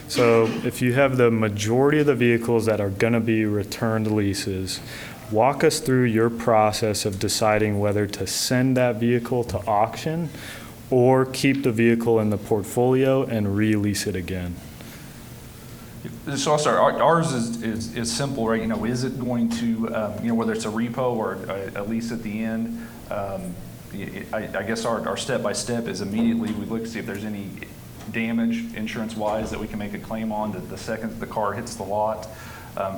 So if you have the majority of the vehicles that are going to be returned leases, walk us through your process of deciding whether to send that vehicle to auction or keep the vehicle in the portfolio and release it again. So I'll start. Ours is simple, right? Is it going to, whether it's a repo or a lease at the end, I guess our step-by-step is immediately we look to see if there's any damage insurance-wise that we can make a claim on the second the car hits the lot.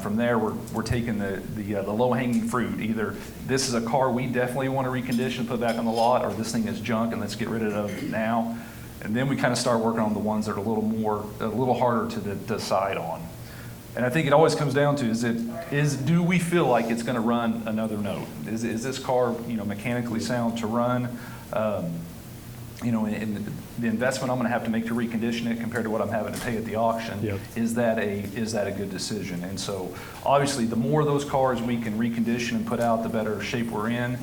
From there, we're taking the low-hanging fruit. Either this is a car we definitely want to recondition, put back on the lot, or this thing is junk and let's get rid of it now. And then we kind of start working on the ones that are a little harder to decide on. And I think it always comes down to do we feel like it's going to run another note? Is this car mechanically sound to run? And the investment I'm going to have to make to recondition it compared to what I'm having to pay at the auction, yep. Is that a good decision? And so obviously the more of those cars we can recondition and put out, the better shape we're in.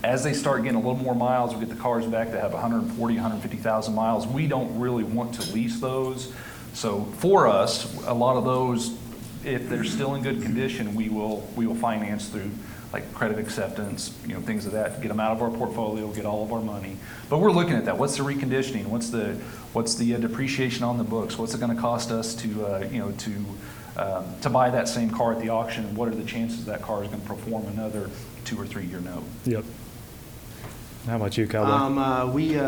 As they start getting a little more miles, we get the cars back that have 140, 150,000 miles. We don't really want to lease those. So for us, a lot of those, if they're still in good condition, we will finance through like credit acceptance, things of that, get them out of our portfolio, get all of our money. But we're looking at that. What's the reconditioning? What's the depreciation on the books? What's it going to cost us to buy that same car at the auction? And what are the chances that car is going to perform another 2 or 3 year note? Yep. How about you, Cowboy? We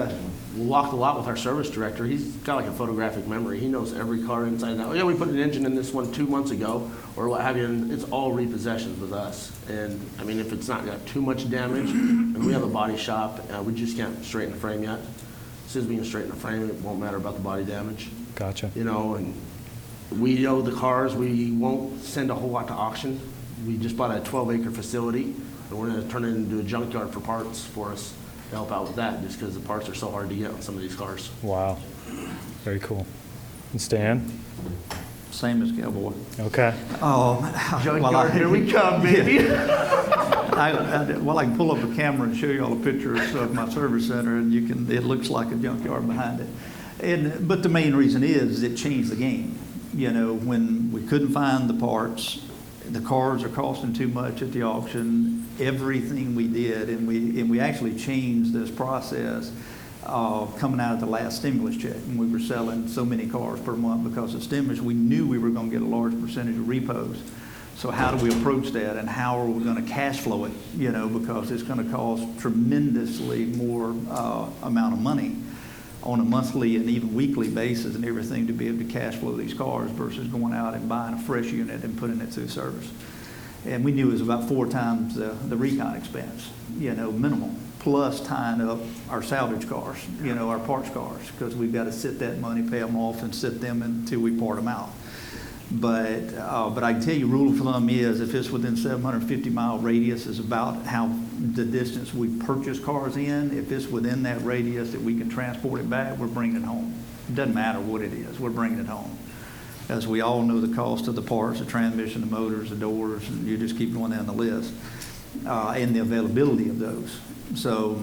walked a lot with our service director. He's got like a photographic memory. He knows every car inside and out. Yeah, we put an engine in this one 2 months ago or what have you, and it's all repossessions with us. And I mean, if it's not got too much damage, and we have a body shop, we just can't straighten the frame yet. As soon as we can straighten the frame, it won't matter about the body damage. Gotcha. And we know the cars, we won't send a whole lot to auction. We just bought a 12-acre facility, and we're going to turn it into a junkyard for parts for us to help out with that, just because the parts are so hard to get on some of these cars. Wow. Very cool. And Stan? Same as Cowboy. Okay. Junkyard, here we come, baby. I can pull up a camera and show you all a picture of my service center, and it looks like a junkyard behind it. But the main reason is it changed the game. When we couldn't find the parts, the cars are costing too much at the auction. Everything we did, and we actually changed this process coming out of the last stimulus check, and we were selling so many cars per month because of stimulus. We knew we were going to get a large percentage of repos. So how do we approach that, and how are we going to cash flow it? Because it's going to cost tremendously more amount of money on a monthly and even weekly basis and everything to be able to cash flow these cars versus going out and buying a fresh unit and putting it through service. And we knew it was about 4 times the recon expense, minimum, plus tying up our salvage cars, our parts cars, because we've got to sit that money, pay them off, and sit them until we part them out. But I can tell you, rule of thumb is if it's within 750-mile radius is about how the distance we purchase cars in. If it's within that radius that we can transport it back, we're bringing it home. It doesn't matter what it is, we're bringing it home. As we all know the cost of the parts, the transmission, the motors, the doors, and you just keep going down the list, and the availability of those. So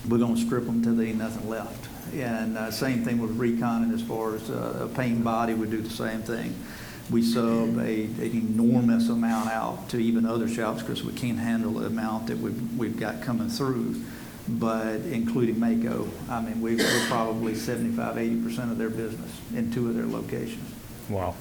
we're going to strip them till there ain't nothing left. And same thing with reconning as far as a paint body, we do the same thing. We sub an enormous amount out to even other shops because we can't handle the amount that we've got coming through. But including Mako, we're probably 75-80% of their business in 2 of their locations. Wow.